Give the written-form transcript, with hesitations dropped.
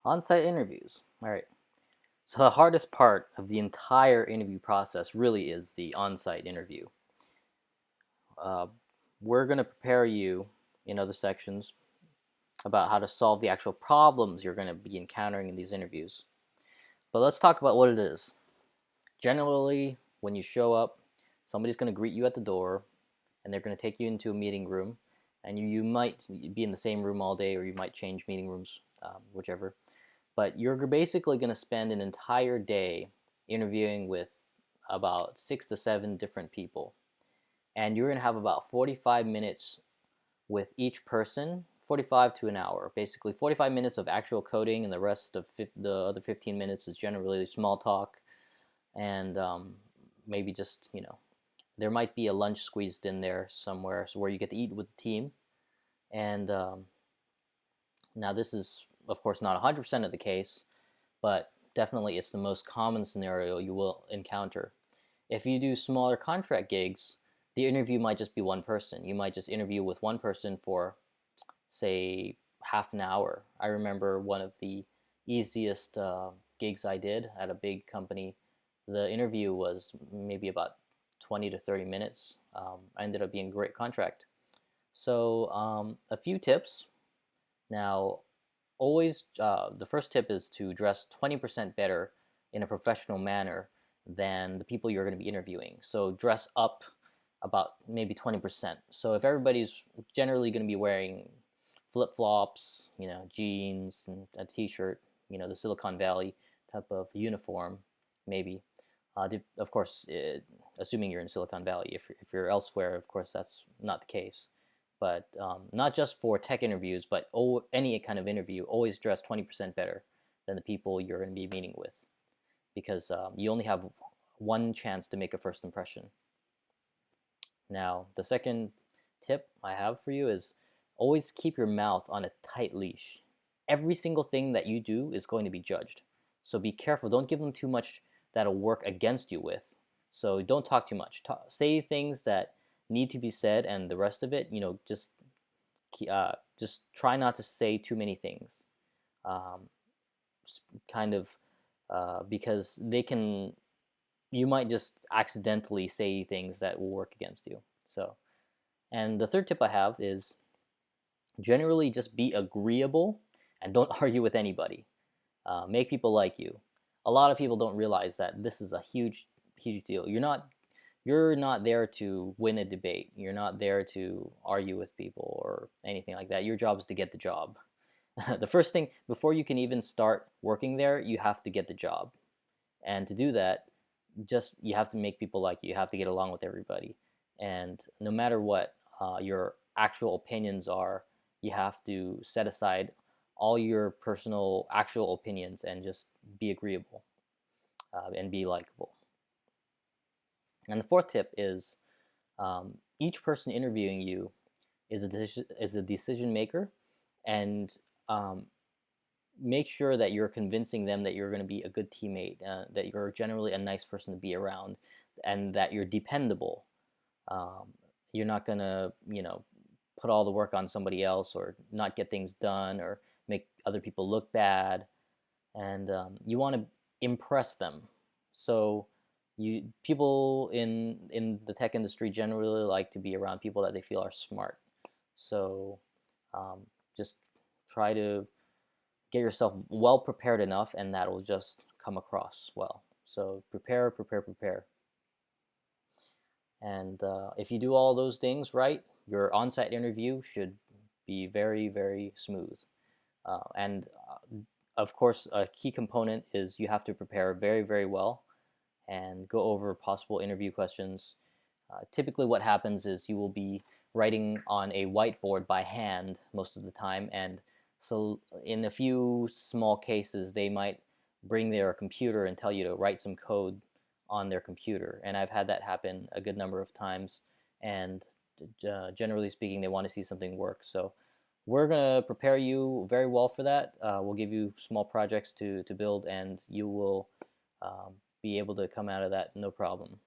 On-site interviews. All right. So the hardest part of the entire interview process really is the on-site interview. Uh, we're going to prepare you in other sections about how to solve the actual problems you're going to be encountering in these interviews. But let's talk about what it is. Generally, when you show up, somebody's going to greet you at the door, and they're going to take you into a meeting room, and you might be in the same room all day, or you might change meeting rooms, whichever. But you're basically going to spend an entire day interviewing with about 6 to 7 different people. And you're going to have about 45 minutes with each person, 45 to an hour. Basically, 45 minutes of actual coding, and the rest of the other 15 minutes is generally small talk. And maybe just, there might be a lunch squeezed in there somewhere, so where you get to eat with the team. And now this is, of course, not 100% of the case, but definitely it's the most common scenario you will encounter. If you do smaller contract gigs, the interview might just be one person. You might just interview with one person for, say, half an hour. I remember one of the easiest gigs I did at a big company. The interview was maybe about 20 to 30 minutes. I ended up being a great contract. So a few tips. Now, always, the first tip is to dress 20% better in a professional manner than the people you're going to be interviewing. So dress up about maybe 20%. So if everybody's generally going to be wearing flip-flops, jeans and a t-shirt, the Silicon Valley type of uniform, maybe. Of course, assuming you're in Silicon Valley. If you're elsewhere, of course, that's not the case. But not just for tech interviews, but any kind of interview, always dress 20% better than the people you're going to be meeting with, because you only have one chance to make a first impression. Now, the second tip I have for you is always keep your mouth on a tight leash. Every single thing that you do is going to be judged. So be careful. Don't give them too much that'll work against you with. So don't talk too much. Say things that need to be said, and the rest of it, just try not to say too many things. Um, kind of because you might just accidentally say things that will work against you. So, and the third tip I have is generally just be agreeable and don't argue with anybody. Make people like you. A lot of people don't realize that this is a huge, huge deal. You're not there to win a debate. You're not there to argue with people or anything like that. Your job is to get the job. The first thing, before you can even start working there, you have to get the job. And to do that, you have to make people like you. You have to get along with everybody. And no matter what your actual opinions are, you have to set aside all your personal actual opinions and just be agreeable and be likable. And the fourth tip is each person interviewing you is a decision maker, and make sure that you're convincing them that you're going to be a good teammate, that you're generally a nice person to be around, and that you're dependable. You're not going to, put all the work on somebody else, or not get things done, or make other people look bad. And you want to impress them. So people in the tech industry generally like to be around people that they feel are smart. So just try to get yourself well prepared enough, and that will just come across well. So prepare, prepare, prepare. And if you do all those things right, your on-site interview should be very, very smooth. And of course, a key component is you have to prepare very, very well and go over possible interview questions. Typically, what happens is you will be writing on a whiteboard by hand most of the time, and so in a few small cases, they might bring their computer and tell you to write some code on their computer. And I've had that happen a good number of times, and generally speaking, they want to see something work. So we're going to prepare you very well for that. We'll give you small projects to build, and you will be able to come out of that no problem.